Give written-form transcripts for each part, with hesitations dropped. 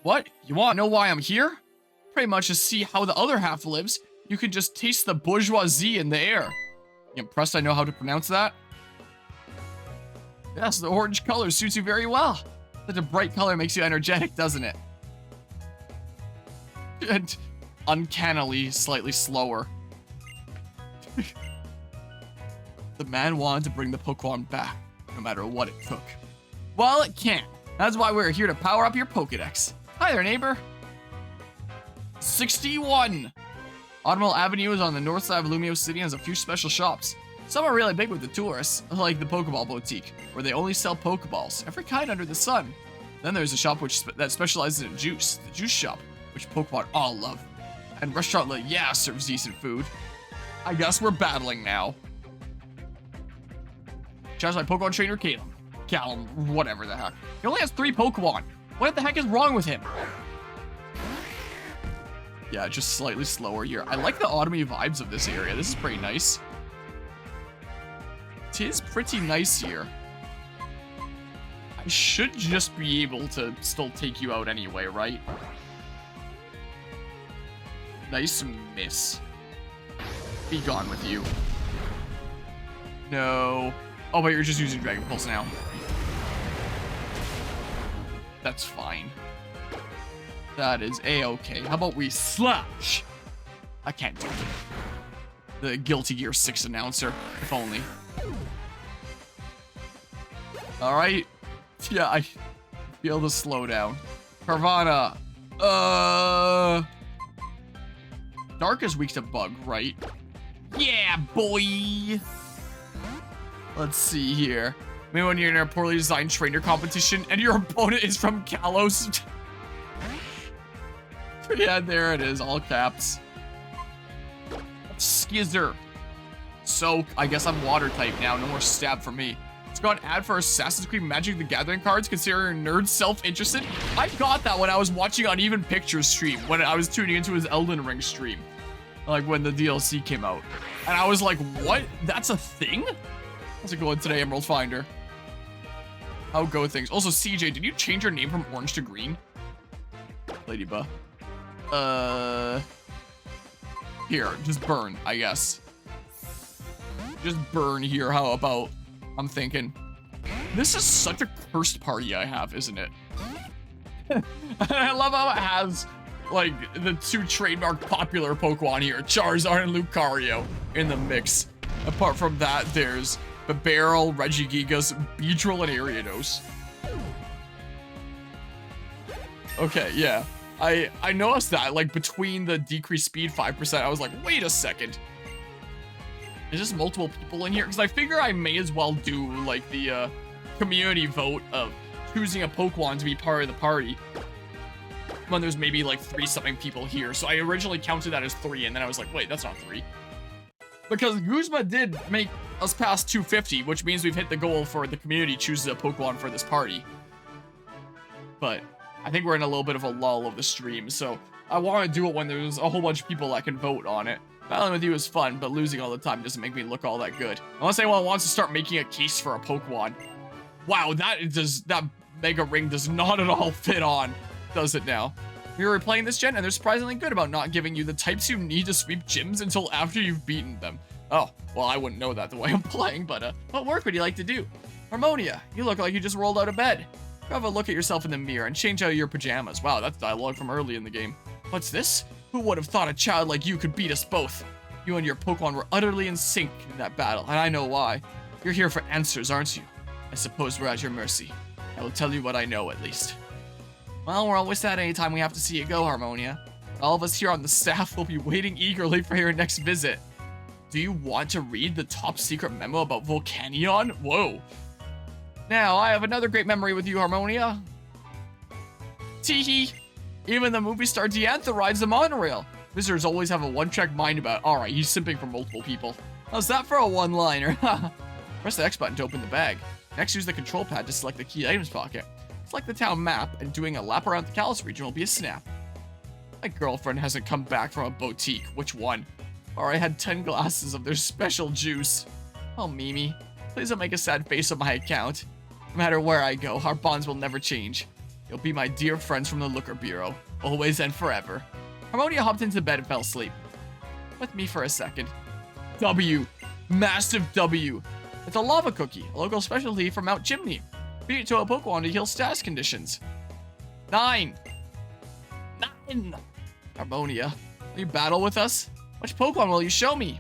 What? You want to know why I'm here? Pretty much to see how the other half lives. You can just taste the bourgeoisie in the air. You impressed I know how to pronounce that? Yes, the orange color suits you very well. Such a bright color makes you energetic, doesn't it? And uncannily slightly slower. The man wanted to bring the Pokemon back, no matter what it took. Well, it can. That's why we're here to power up your Pokedex. Hi there, neighbor. 61! Automobile Avenue is on the north side of Lumio City and has a few special shops. Some are really big with the tourists, like the Pokeball Boutique, where they only sell Pokeballs, every kind under the sun. Then there's a shop that specializes in juice, the Juice Shop, which Pokemon all love. And Restaurant Le Yeah serves decent food. I guess we're battling now. Challenge my Pokemon trainer, Callum, whatever the heck. He only has 3 Pokemon. What the heck is wrong with him? Yeah, just slightly slower here. I like the autumny vibes of this area. This is pretty nice. It is pretty nice here. I should just be able to still take you out anyway, right? Nice miss. Be gone with you. No. Oh, but you're just using Dragon Pulse now. That's fine. That is a-okay. How about we slash? I can't do it. The Guilty Gear 6 announcer, if only. Alright. Yeah, I feel the slowdown. Carvana. Dark is weak to Bug, right? Yeah, boy! Let's see here. Maybe when you're in a poorly designed trainer competition and your opponent is from Kalos. Yeah, there it is, all caps. Skizzer. Soak. I guess I'm water type now. No more stab for me. Let's go an ad for Assassin's Creed Magic the Gathering cards. Consider your nerd self-interested. I got that when I was watching Uneven Pictures stream, when I was tuning into his Elden Ring stream. Like when the DLC came out. And I was like, what? That's a thing? How's it going today, Emerald Finder? How go things? Also, CJ, did you change your name from orange to green? Ladybug. Here, just burn, I guess. Just burn here, how about? I'm thinking. This is such a cursed party I have, isn't it? I love how it has, like, the 2 trademark popular Pokemon here, Charizard and Lucario, in the mix. Apart from that, there's Bibarel, Regigigas, Beedrill, and Ariados. Okay, yeah. I noticed that, like, between the decreased speed 5%, I was like, wait a second. Is this multiple people in here? Because I figure I may as well do, like, the community vote of choosing a Pokemon to be part of the party. When there's maybe, like, 3-something people here. So I originally counted that as 3, and then I was like, wait, that's not 3. Because Guzma did make us past 250, which means we've hit the goal for the community chooses a Pokemon for this party. But I think we're in a little bit of a lull of the stream, so I want to do it when there's a whole bunch of people that can vote on it. Battling with you is fun, but losing all the time doesn't make me look all that good. Unless anyone wants to start making a case for a Pokemon. Wow, that Mega Ring does not at all fit on, does it now? We were playing this gen, and they're surprisingly good about not giving you the types you need to sweep gyms until after you've beaten them. Oh, well, I wouldn't know that the way I'm playing, but what work would you like to do? Harmonia, you look like you just rolled out of bed. Have a look at yourself in the mirror and change out your pajamas. Wow, that's dialogue from early in the game. What's this? Who would have thought a child like you could beat us both? You and your Pokemon were utterly in sync in that battle, and I know why. You're here for answers, aren't you? I suppose we're at your mercy. I will tell you what I know, at least. Well, we're always sad anytime we have to see you go, Harmonia. All of us here on the staff will be waiting eagerly for your next visit. Do you want to read the top secret memo about Volcanion? Whoa. Now, I have another great memory with you, Harmonia. Teehee. Even the movie star Diantha rides the monorail. Visitors always have a one-track mind about it. Alright, he's simping for multiple people. How's that for a one-liner? Press the X button to open the bag. Next, use the control pad to select the key items pocket. Select the town map, and doing a lap around the Kalos region will be a snap. My girlfriend hasn't come back from a boutique. Which one? Or I had 10 glasses of their special juice. Oh, Mimi. Please don't make a sad face on my account. No matter where I go, our bonds will never change. You'll be my dear friends from the Looker Bureau, always and forever. Harmonia hopped into bed and fell asleep. With me for a second. W. Massive W. It's a lava cookie, a local specialty from Mount Chimney. Feed it to a Pokemon to heal status conditions. 9. Harmonia, will you battle with us? Which Pokemon will you show me?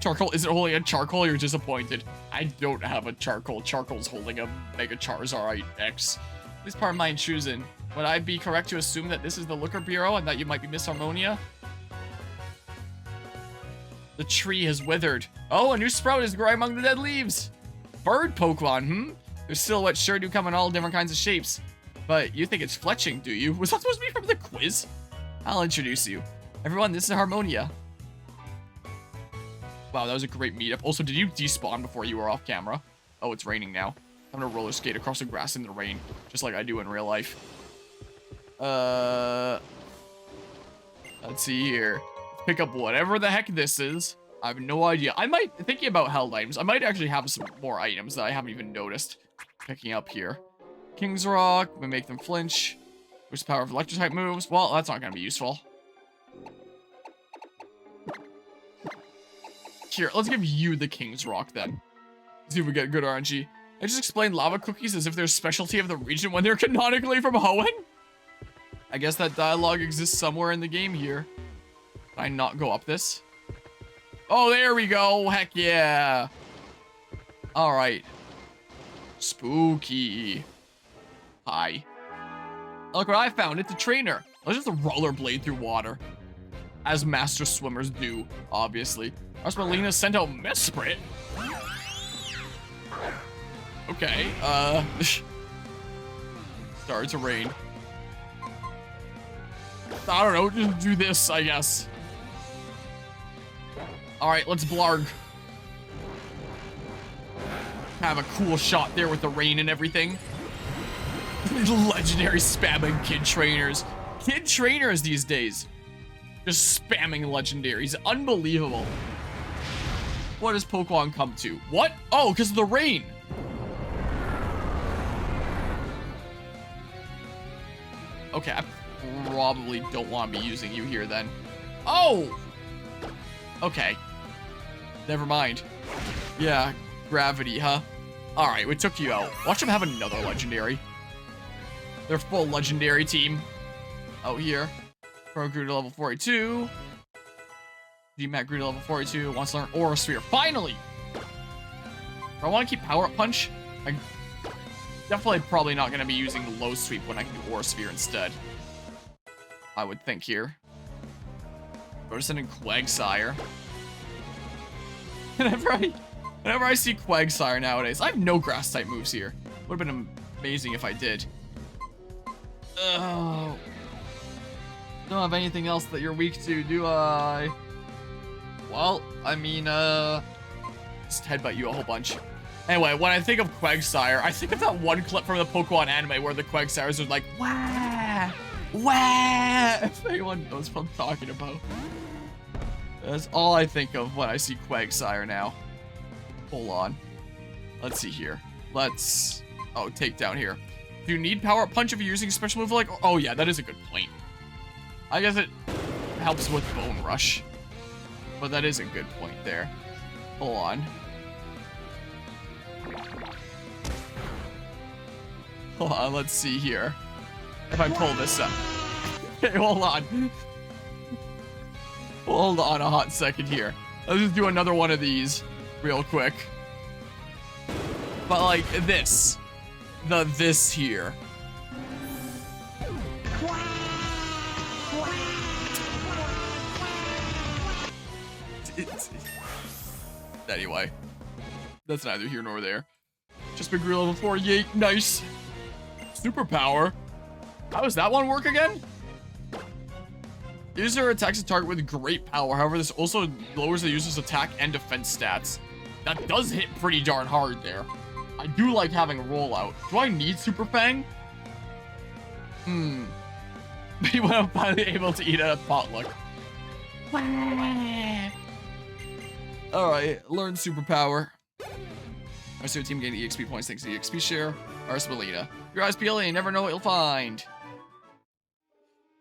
Charcoal isn't holding a Charcoal, you're disappointed. I don't have a Charcoal. Charcoal's holding a Mega Charizard X. Please pardon my intrusion. Would I be correct to assume that this is the Looker Bureau and that you might be Miss Harmonia? The tree has withered. Oh, a new sprout is growing among the dead leaves. Bird Pokemon, Their silhouettes sure do come in all different kinds of shapes. But you think it's fletching, do you? Was that supposed to be from the quiz? I'll introduce you. Everyone, this is Harmonia. Wow, that was a great meetup. Also, did you despawn before you were off camera? Oh, it's raining now. I'm gonna roller skate across the grass in the rain, just like I do in real life. Let's see here. Let's pick up whatever the heck this is. I have no idea. Thinking about held items, I might actually have some more items that I haven't even noticed picking up here. King's Rock, we make them flinch. Boost the power of electric type moves. Well, that's not gonna be useful. Here, let's give you the King's Rock then. See if we get good RNG. I just explained lava cookies as if they're a specialty of the region when they're canonically from Hoenn? I guess that dialogue exists somewhere in the game here. Can I not go up this? Oh, there we go. Heck yeah. All right. Spooky. Hi. Look what I found. It's a trainer. Let's just rollerblade through water. As master swimmers do, obviously. Arspelina sent out Mesprit. Okay, started to rain. I don't know, just do this, I guess. Alright, let's blarg. Have a cool shot there with the rain and everything. Legendary spamming kid trainers. Kid trainers these days. Just spamming legendaries. Unbelievable. What does Pokemon come to? What? Oh, because of the rain. Okay, I probably don't want to be using you here then. Oh! Okay. Never mind. Yeah, gravity, huh? Alright, we took you out. Watch them have another legendary. They're full legendary team. Out here. Pro grew to level 42. DMAT grew to level 42. Wants to learn Aura Sphere. Finally! If I want to keep Power Up Punch, I'm definitely probably not going to be using Low Sweep when I can do Aura Sphere instead. I would think here. Rosen and Quagsire. Whenever I see Quagsire nowadays, I have no grass type moves here. Would have been amazing if I did. Oh. Don't have anything else that you're weak to, do I? Well, I mean, just headbutt you a whole bunch. Anyway, when I think of Quagsire, I think of that one clip from the Pokemon anime where the Quagsires are like, wah, wah. If anyone knows what I'm talking about. That's all I think of when I see Quagsire now. Hold on. Let's see here. Let's... Oh, takedown here. Do you need Power Up Punch if you're using a special move like... Oh, yeah, that is a good point. I guess it helps with Bone Rush. But that is a good point there. Hold on. Hold on, let's see here. If I pull this up. Okay, hold on. Hold on a hot second here. Let's just do another one of these real quick. But like this. This here. Anyway. That's neither here nor there. Just been grew level 48. Nice. Superpower. How does that one work again? User attacks a target with great power. However, this also lowers the user's attack and defense stats. That does hit pretty darn hard there. I do like having a rollout. Do I need Super Fang? Maybe when I'm finally able to eat at a potluck. Alright, learn superpower. Our super team gained EXP points thanks to the EXP share. Arspelina. your eyes peeled, you never know what you'll find.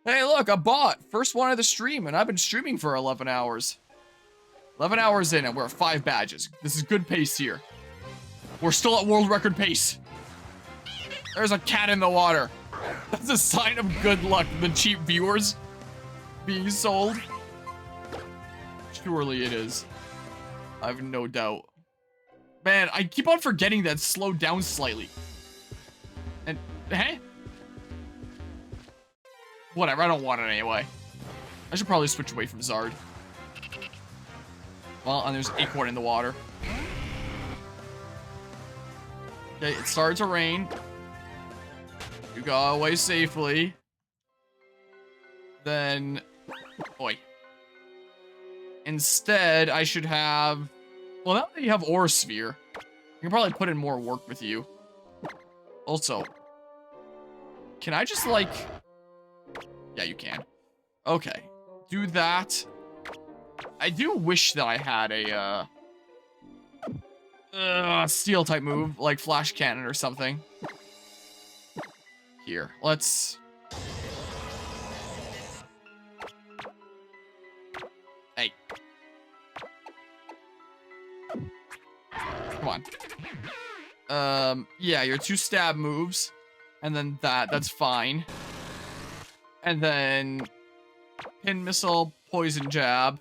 Hey, look, a bot. First one of the stream, and I've been streaming for 11 hours. 11 hours in, and we're at 5 badges. This is good pace here. We're still at world record pace. There's a cat in the water. That's a sign of good luck, the cheap viewers being sold. Surely it is. I have no doubt. Man, I keep on forgetting that it's slowed down slightly. And, hey? Whatever, I don't want it anyway. I should probably switch away from Zard. Well, and there's Acorn in the water. Okay, it started to rain. You got away safely. Then... Oi. Instead, I should have... Well, now that you have Aura Sphere, I can probably put in more work with you. Also, can I just, like... Yeah, you can. Okay. Do that. I do wish that I had a steel type move, like Flash Cannon or something. Here, let's... Hey. Come on. Yeah, your 2 stab moves. And then that's fine. And then Pin Missile, Poison Jab.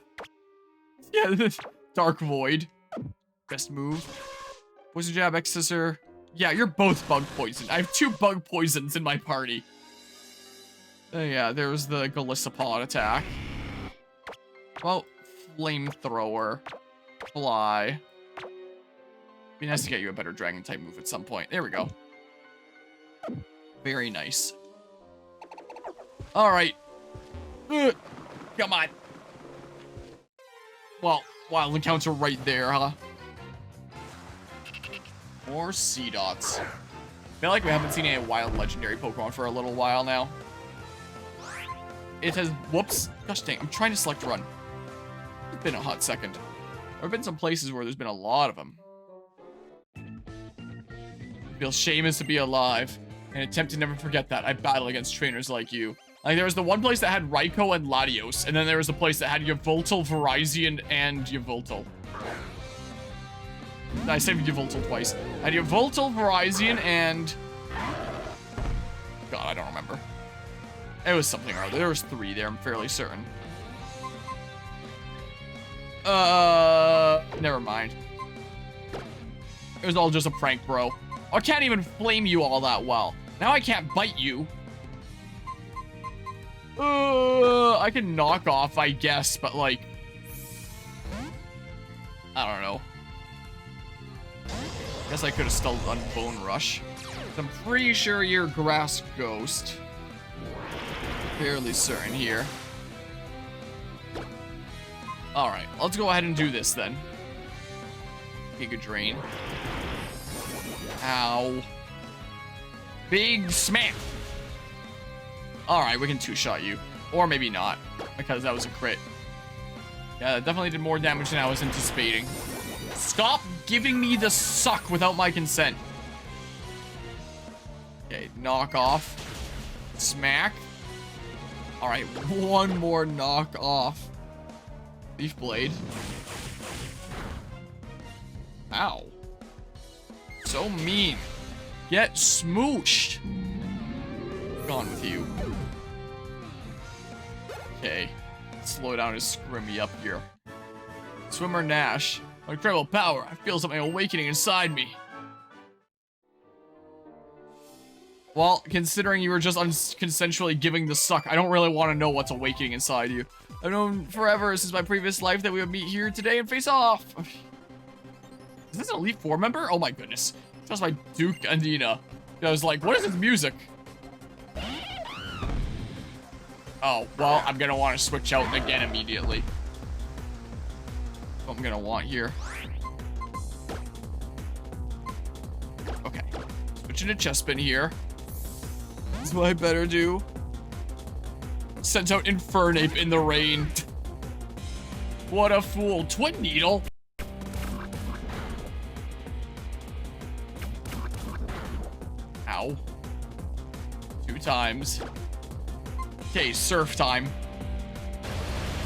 Yeah, Dark Void. Best move. Poison Jab, X Scissor. Yeah, you're both bug poisoned. I have 2 bug poisons in my party. Yeah, there's the Galissapod attack. Well, Flamethrower. Fly. Be nice to get you a better dragon type move at some point. There we go. Very nice. Alright. Come on. Well, wild encounter right there, huh? More Seedots. I feel like we haven't seen any wild legendary Pokemon for a little while now. It has... Whoops. Gosh dang, I'm trying to select run. It's been a hot second. There have been some places where there's been a lot of them. It feels shameless to be alive. And attempt to never forget that. I battle against trainers like you. Like, there was the one place that had Raikou and Latios, and then there was the place that had Yveltal, Virizion, and Yveltal. I said Yveltal twice. I had Yveltal, Virizion, and... God, I don't remember. It was something or other. There was 3 there, I'm fairly certain. Never mind. It was all just a prank, bro. I can't even flame you all that well. Now I can't bite you. I can knock off, I guess, but like... I don't know. I guess I could have still done Bone Rush. I'm pretty sure you're Grass Ghost. Fairly certain here. Alright, let's go ahead and do this then. Giga Drain. Ow. Big smack! Alright, we can 2-shot you. Or maybe not, because that was a crit. Yeah, that definitely did more damage than I was anticipating. Stop giving me the suck without my consent. Okay, knock off. Smack. Alright, one more knock off. Leaf Blade. Ow. So mean. Get smooshed. Gone with you. Okay. Slow down and screw me up here. Swimmer Nash. Incredible power. I feel something awakening inside me. Well, considering you were just consensually giving the suck, I don't really want to know what's awakening inside you. I've known forever since my previous life that we would meet here today and face off. Is this an Elite Four member? Oh my goodness. That's my Duke Andina. I was like, what is this music? Oh, well, I'm gonna want to switch out again immediately. What I'm gonna want here. Okay. Switching to Chespin here. This is what I better do. Sent out Infernape in the rain. What a fool. Twin Needle. Ow. 2 times. Okay, surf time.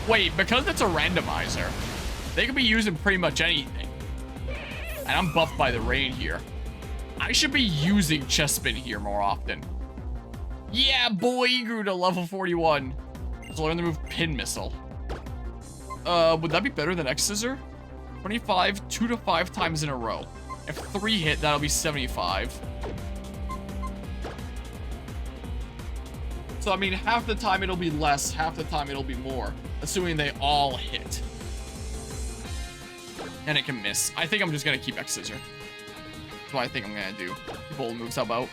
Wait, because it's a randomizer, they could be using pretty much anything. And I'm buffed by the rain here. I should be using chest spin here more often. Yeah, boy, he grew to level 41. So learn the move pin missile. Would that be better than X scissor? 25, 2 to 5 times in a row. If 3 hit, that'll be 75. So, I mean, half the time it'll be less, half the time it'll be more. Assuming they all hit. And it can miss. I think I'm just gonna keep X scissor. That's what I think I'm gonna do. Bold moves, how about?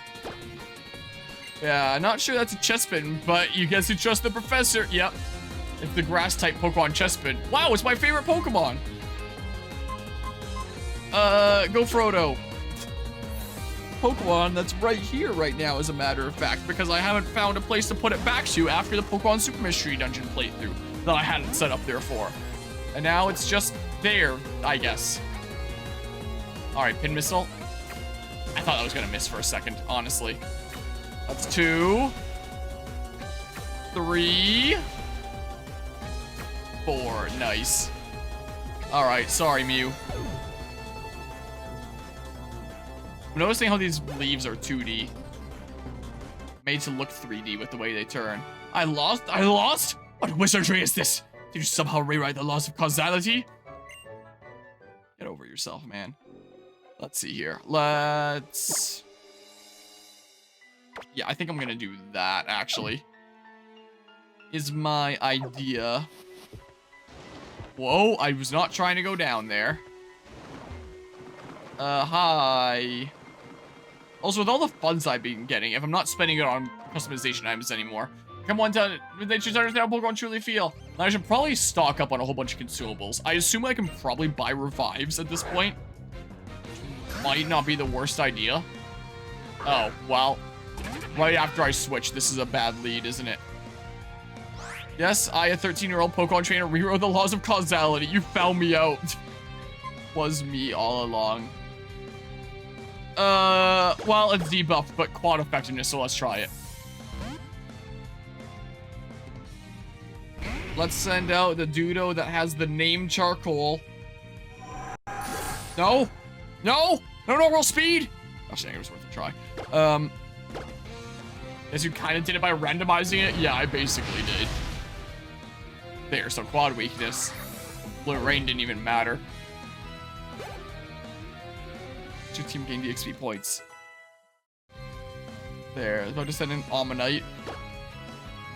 Yeah, not sure that's a chest spin, but you guess who trust the professor? Yep. It's the grass type Pokemon chest spin. Wow, it's my favorite Pokemon. Go Frodo. Pokemon that's right here right now, as a matter of fact, because I haven't found a place to put it back to after the Pokemon Super Mystery Dungeon playthrough that I hadn't set up there for. And now it's just there, I guess. Alright, pin missile. I thought that was gonna miss for a second, honestly. That's 2. 3. 4. Nice. Alright, sorry, Mew. I'm noticing how these leaves are 2D. Made to look 3D with the way they turn. I lost? What wizardry is this? Did you somehow rewrite the laws of causality? Get over yourself, man. Let's see here. Let's... Yeah, I think I'm gonna do that, actually. Is my idea. Whoa, I was not trying to go down there. Hi. Also, with all the funds I've been getting, if I'm not spending it on customization items anymore, come on, they should understand how Pokemon truly feel. And I should probably stock up on a whole bunch of consumables. I assume I can probably buy revives at this point. Might not be the worst idea. Oh, well. Right after I switch, this is a bad lead, isn't it? Yes, I, a 13-year-old Pokemon trainer, rewrote the laws of causality. You found me out. Was me all along. Well, it's debuffed, but quad effectiveness, so let's try it. Let's send out the Dudo that has the name Charcoal. No! No! No normal speed! Actually, I think it was worth a try. Guess you kind of did it by randomizing it? Yeah, I basically did. There, so quad weakness. Blue Rain didn't even matter. Your team gained the XP points. There, about to send in Ammonite.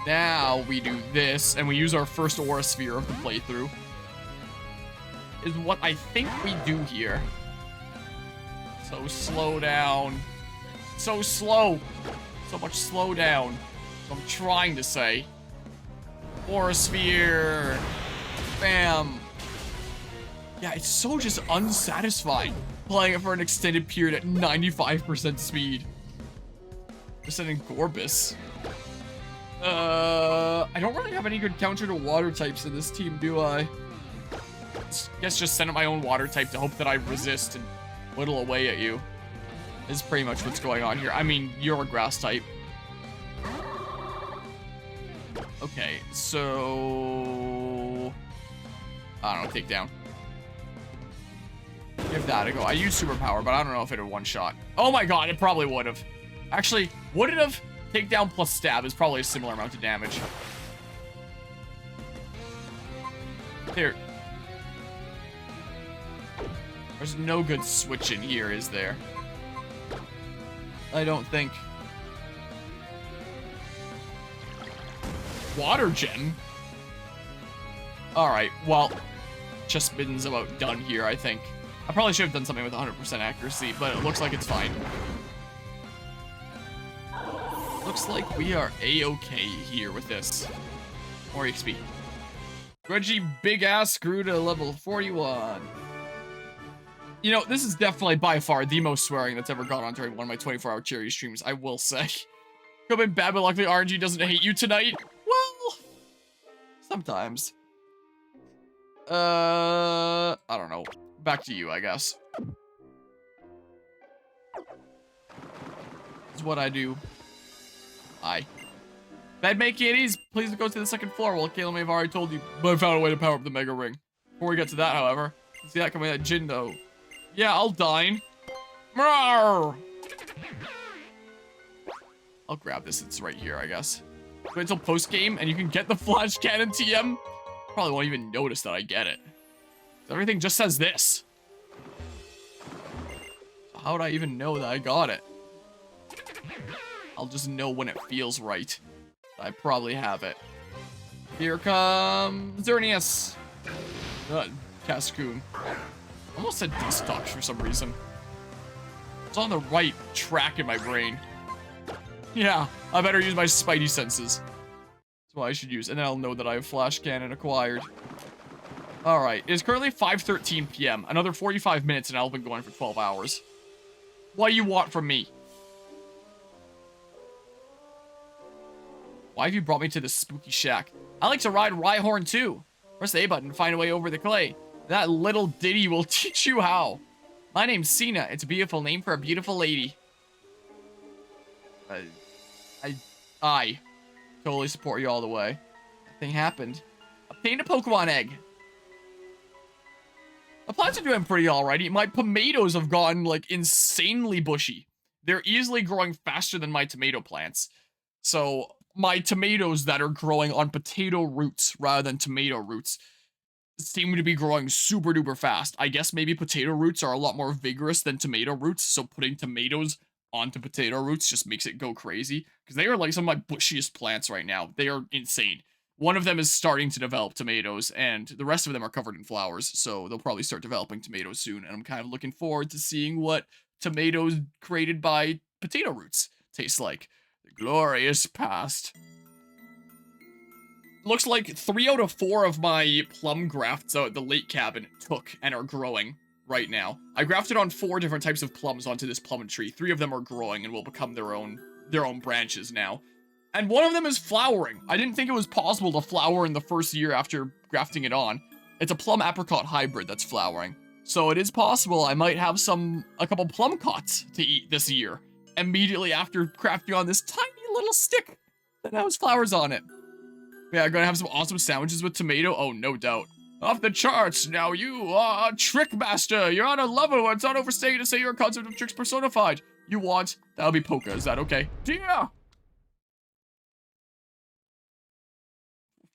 Now we do this, and we use our first Aura Sphere of the playthrough. Is what I think we do here. So slow down. So slow. So much slow down. So I'm trying to say. Aura Sphere. Bam. Yeah, it's so just unsatisfying playing it for an extended period at 95% speed. Just sending Gorbis. I don't really have any good counter to water types in this team, do I? Guess just send out my own water type to hope that I resist and whittle away at you. Is pretty much what's going on here. I mean, you're a grass type. Okay, so... I don't know, take down. Give that a go. I use superpower, but I don't know if it would one-shot. Oh my god, it probably would have. Actually, would it have? Takedown plus stab is probably a similar amount of damage. Here. There's no good switch in here, is there? I don't think. Water gem? Alright, well, just been's about done here, I think. I probably should have done something with 100% accuracy, but it looks like it's fine. Looks like we are A-okay here with this. More XP. Grudgy big ass grew to level 41. You know, this is definitely by far the most swearing that's ever gone on during one of my 24-hour charity streams, I will say. Could have been bad, but luckily RNG doesn't hate you tonight. Well, sometimes. I don't know. Back to you, I guess. It's what I do. Hi. Bedmate kitties, please go to the second floor. Well, Caleb may have already told you, but I found a way to power up the Mega Ring. Before we get to that, however, see that coming at Jindo. Yeah, I'll dine. Rawr! I'll grab this. It's right here, I guess. Wait until post-game, and you can get the Flash Cannon TM. Probably won't even notice that I get it. Everything just says this. So how would I even know that I got it? I'll just know when it feels right. I probably have it. Here comes Xerneas. Cascoon. Almost said Destox for some reason. It's on the right track in my brain. Yeah, I better use my spidey senses. That's what I should use, and then I'll know that I have Flash Cannon acquired. Alright, it's currently 5:13 p.m. Another 45 minutes and I'll have been going for 12 hours. What do you want from me? Why have you brought me to this spooky shack? I like to ride Rhyhorn too. Press the A button to find a way over the clay. That little ditty will teach you how. My name's Cina. It's a beautiful name for a beautiful lady. I totally support you all the way. Nothing happened. Obtained a Pokemon egg. The plants are doing pretty alrighty. My tomatoes have gotten, like, insanely bushy. They're easily growing faster than my tomato plants. So, my tomatoes that are growing on potato roots rather than tomato roots seem to be growing super duper fast. I guess maybe potato roots are a lot more vigorous than tomato roots, so putting tomatoes onto potato roots just makes it go crazy. Because they are, like, some of my bushiest plants right now. They are insane. One of them is starting to develop tomatoes, and the rest of them are covered in flowers, so they'll probably start developing tomatoes soon, and I'm kind of looking forward to seeing what tomatoes created by potato roots taste like. The glorious past. Looks like 3 out of 4 of my plum grafts out at the lake cabin took and are growing right now. I grafted on 4 different types of plums onto this plum tree. 3 of them are growing and will become their own branches now. And one of them is flowering. I didn't think it was possible to flower in the first year after grafting it on. It's a plum apricot hybrid that's flowering. So it is possible I might have a couple plum cots to eat this year. Immediately after crafting on this tiny little stick that has flowers on it. Yeah, I'm gonna have some awesome sandwiches with tomato. Oh, no doubt. Off the charts. Now you are a trick master. You're on a level where it's not overstated to say you're a concept of tricks personified. You want? That'll be Poke. Is that okay? Yeah.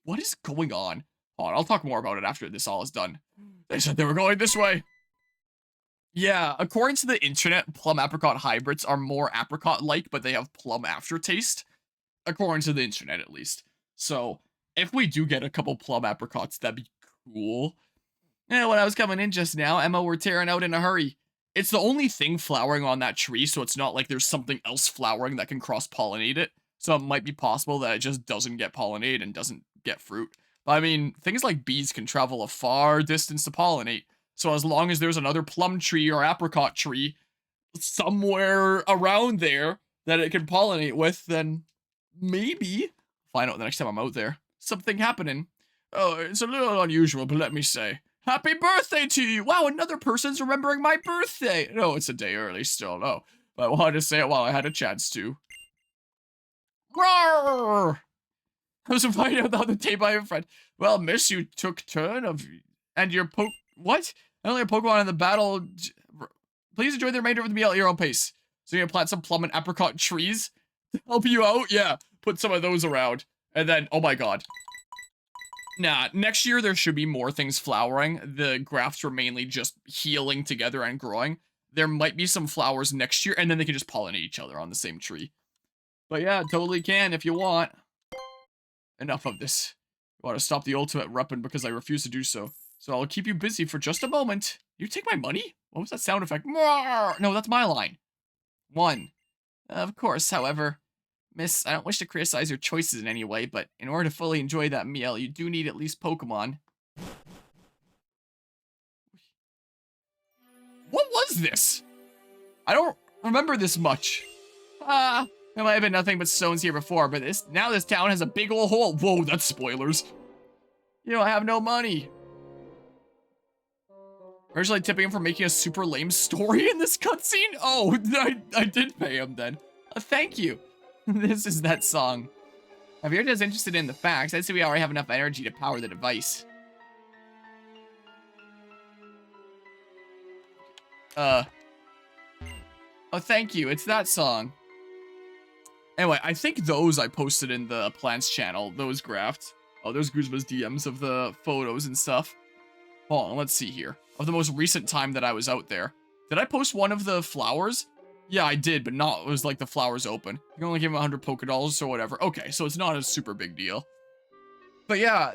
What is going on? Hold on, I'll talk more about it after this all is done. They said they were going this way. Yeah, according to the internet, plum apricot hybrids are more apricot-like, but they have plum aftertaste. According to the internet, at least. So, if we do get a couple plum apricots, that'd be cool. Yeah, when I was coming in just now, Emma were tearing out in a hurry. It's the only thing flowering on that tree, so it's not like there's something else flowering that can cross-pollinate it. So it might be possible that it just doesn't get pollinated and doesn't get fruit. But I mean, things like bees can travel a far distance to pollinate. So as long as there's another plum tree or apricot tree somewhere around there that it can pollinate with, then maybe find out the next time I'm out there. Something happening. Oh, it's a little unusual, but let me say, happy birthday to you! Wow, another person's remembering my birthday! No, it's a day early still, no. But I wanted to say it while I had a chance to. Roar! I was invited out the other day by a friend. Well, miss, you took turn of... And your What? Not only a Pokemon in the battle... Please enjoy the remainder of the meal at your own pace. So you're gonna plant some plum and apricot trees to help you out? Yeah, put some of those around. And then, oh my god. Nah, next year there should be more things flowering. The grafts were mainly just healing together and growing. There might be some flowers next year, and then they can just pollinate each other on the same tree. But yeah, totally can if you want. Enough of this. I want to stop the ultimate weapon because I refuse to do so. So I'll keep you busy for just a moment. You take my money? What was that sound effect? No, that's my line. 1. Of course, however. Miss, I don't wish to criticize your choices in any way, but in order to fully enjoy that meal, you do need at least Pokemon. What was this? I don't remember this much. There might have been nothing but stones here before, but now this town has a big old hole. Whoa, that's spoilers. You know, I have no money. Originally tipping him for making a super lame story in this cutscene? Oh, I did pay him then. Thank you. This is that song. If you're just interested in the facts, I'd say we already have enough energy to power the device. Oh, thank you. It's that song. Anyway, I think those I posted in the plants channel, those grafts. Oh, there's Guzma's DMs of the photos and stuff. Hold on, let's see here. Of the most recent time that I was out there. Did I post one of the flowers? Yeah, I did, but not, it was like the flowers open. You can only give him 100 Pokédolls or whatever. Okay, so it's not a super big deal. But yeah,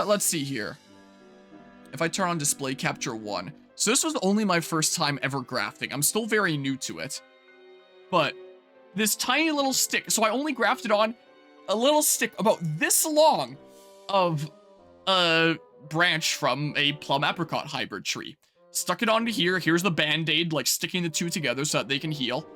let's see here. If I turn on display capture 1. So this was only my first time ever grafting. I'm still very new to it. But this tiny little stick, so I only grafted on a little stick about this long of a branch from a plum apricot hybrid tree. Stuck it onto here. Here's the band-aid, like sticking the two together so that they can heal.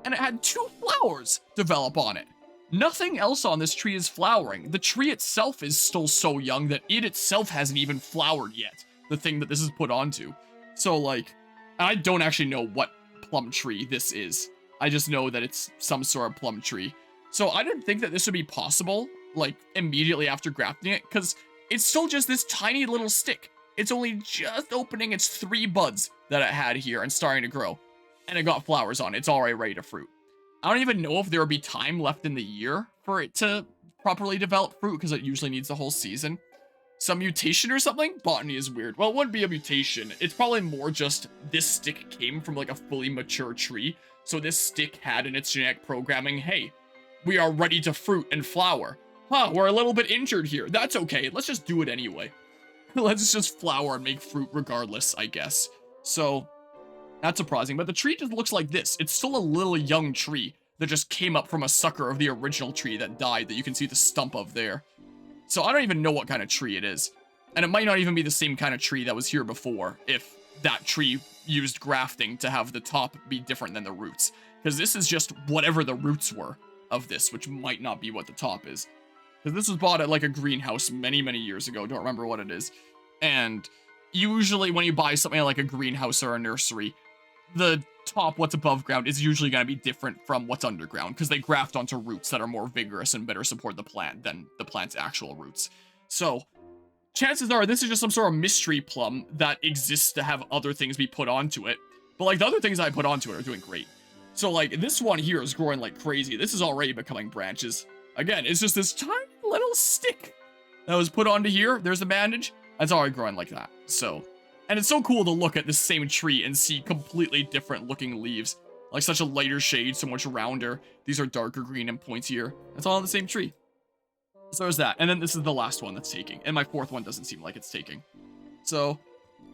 And it had 2 flowers develop on it. Nothing else on this tree is flowering. The tree itself is still so young that it itself hasn't even flowered yet. The thing that this is put onto. So like, I don't actually know what plum tree this is. I just know that it's some sort of plum tree. So I didn't think that this would be possible, like immediately after grafting it, because it's still just this tiny little stick. It's only just opening its 3 buds that it had here and starting to grow. And it got flowers on it. It's already ready to fruit. I don't even know if there would be time left in the year for it to properly develop fruit, because it usually needs the whole season. Some mutation or something? Botany is weird. Well, it wouldn't be a mutation. It's probably more just this stick came from like a fully mature tree. So this stick had in its genetic programming, hey, we are ready to fruit and flower. Huh, we're a little bit injured here. That's okay. Let's just do it anyway. Let's just flower and make fruit regardless, I guess. So, that's surprising. But the tree just looks like this. It's still a little young tree that just came up from a sucker of the original tree that died that you can see the stump of there. So I don't even know what kind of tree it is. And it might not even be the same kind of tree that was here before if that tree used grafting to have the top be different than the roots. Because this is just whatever the roots were of this, which might not be what the top is. Because this was bought at like a greenhouse many, many years ago. Don't remember what it is. And usually when you buy something like a greenhouse or a nursery, the top, what's above ground, is usually going to be different from what's underground. Because they graft onto roots that are more vigorous and better support the plant than the plant's actual roots. So, chances are this is just some sort of mystery plum that exists to have other things be put onto it. But like the other things I put onto it are doing great. So like this one here is growing like crazy. This is already becoming branches. Again, it's just this tiny little stick that was put onto here. There's the bandage. That's already growing like that. So, and it's so cool to look at this same tree and see completely different looking leaves. Like such a lighter shade, so much rounder. These are darker green and pointier. It's all on the same tree. So there's that. And then this is the last one that's taking. And my 4th one doesn't seem like it's taking. So,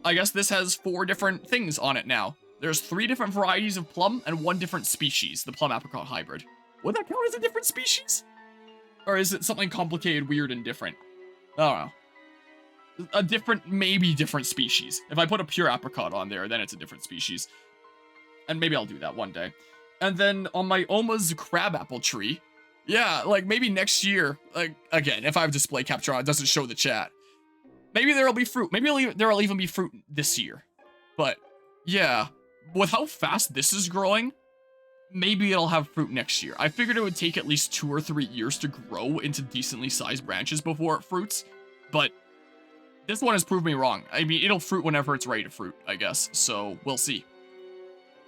I guess this has 4 different things on it now. There's 3 different varieties of plum and 1 different species, the plum apricot hybrid. Would that count as a different species? Or is it something complicated, weird, and different? I don't know. A different, maybe different species. If I put a pure apricot on there, then it's a different species. And maybe I'll do that one day. And then on my Oma's crabapple tree, yeah, like maybe next year, like again, if I have display capture on, it doesn't show the chat. Maybe there'll be fruit. Maybe there'll even be fruit this year. But yeah, with how fast this is growing, maybe it'll have fruit next year. I figured it would take at least 2 or 3 years to grow into decently sized branches before it fruits. But this one has proved me wrong. I mean, it'll fruit whenever it's ready to fruit, I guess. So we'll see.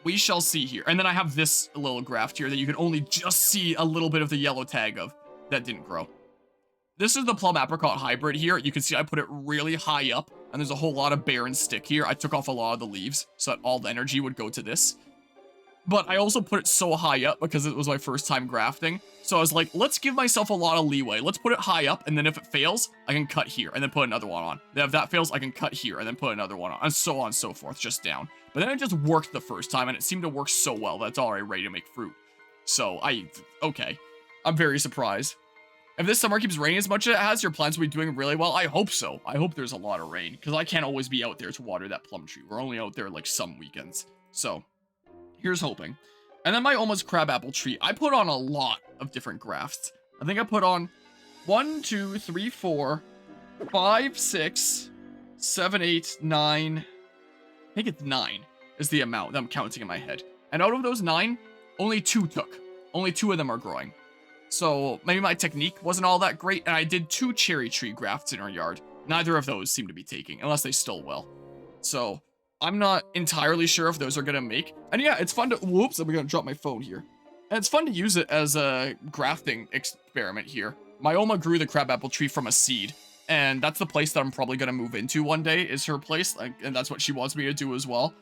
We shall see here. And then I have this little graft here that you can only just see a little bit of the yellow tag of that didn't grow. This is the plum apricot hybrid here. You can see I put it really high up and there's a whole lot of barren stick here. I took off a lot of the leaves so that all the energy would go to this. But I also put it so high up because it was my first time grafting. So I was like, let's give myself a lot of leeway. Let's put it high up, and then if it fails, I can cut here and then put another one on. Then if that fails, I can cut here and then put another one on, and so on and so forth, just down. But then it just worked the first time, and it seemed to work so well that it's already ready to make fruit. So okay. I'm very surprised. If this summer keeps raining as much as it has, your plants will be doing really well. I hope so. I hope there's a lot of rain, because I can't always be out there to water that plum tree. We're only out there like some weekends. So here's hoping. And then my almost crabapple tree, I put on a lot of different grafts. I think I put on 1, 2, 3, 4, 5, 6, 7, 8, 9. I think it's 9 is the amount that I'm counting in my head. And out of those 9, only 2 took. Only 2 of them are growing. So maybe my technique wasn't all that great, and I did 2 cherry tree grafts in her yard. Neither of those seem to be taking, unless they still will. So I'm not entirely sure if those are gonna make. And yeah, it's fun to, whoops, I'm gonna drop my phone here. And it's fun to use it as a grafting experiment here. My Oma grew the crabapple tree from a seed, and that's the place that I'm probably gonna move into one day, is her place, like, and that's what she wants me to do as well.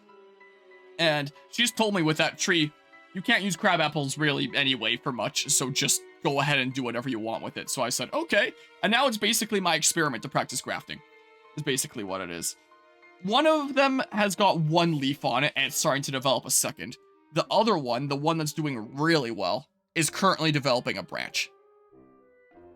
And she's told me with that tree, you can't use crab apples really anyway for much, so just go ahead and do whatever you want with it. So I said, okay. And now it's basically my experiment to practice grafting. Is basically what it is. One of them has got 1 leaf on it, and it's starting to develop a second. The other one, the one that's doing really well, is currently developing a branch.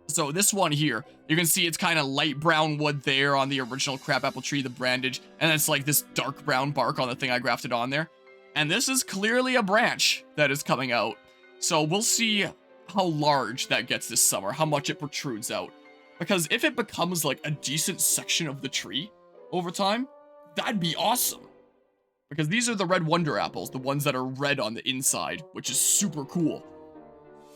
So this one here, you can see it's kind of light brown wood there on the original crabapple tree, the brandage, and it's like this dark brown bark on the thing I grafted on there. And this is clearly a branch that is coming out. So we'll see how large that gets this summer, how much it protrudes out. Because if it becomes like a decent section of the tree over time, that'd be awesome. Because these are the red wonder apples, the ones that are red on the inside, which is super cool.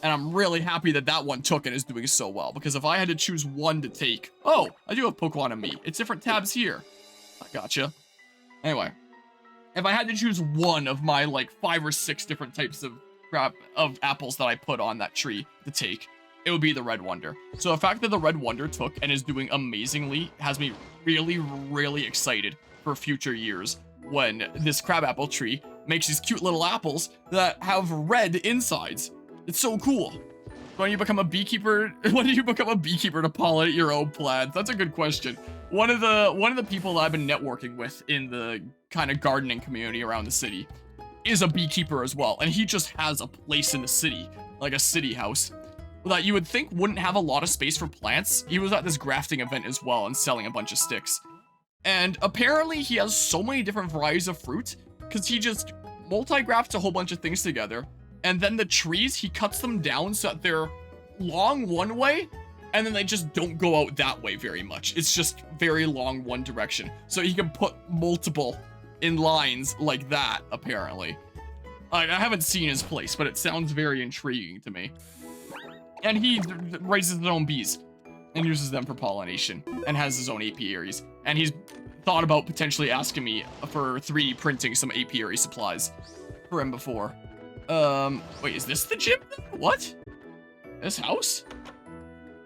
And I'm really happy that that one took and is doing so well. Because if I had to choose one to take... Oh, I do have Pokemon on me. It's different tabs here. I gotcha. Anyway. If I had to choose one of my, like, 5 or 6 different types of apples that I put on that tree to take, it would be the Red Wonder. So the fact that the Red Wonder took and is doing amazingly has me really, really excited for future years when this crabapple tree makes these cute little apples that have red insides. It's so cool. When you become a beekeeper, when do you become a beekeeper to pollinate your own plants? That's a good question. One of the people that I've been networking with in the kind of gardening community around the city is a beekeeper as well, and he just has a place in the city, like a city house, that you would think wouldn't have a lot of space for plants. He was at this grafting event as well and selling a bunch of sticks. And apparently he has so many different varieties of fruit because he just multi-grafts a whole bunch of things together. And then the trees, he cuts them down so that they're long one way, and then they just don't go out that way very much. It's just very long one direction. So he can put multiple in lines like that, apparently. I haven't seen his place, but it sounds very intriguing to me. And he raises his own bees and uses them for pollination and has his own apiaries. And he's thought about potentially asking me for 3D printing some apiary supplies for him before. Wait, is this the gym? What? This house?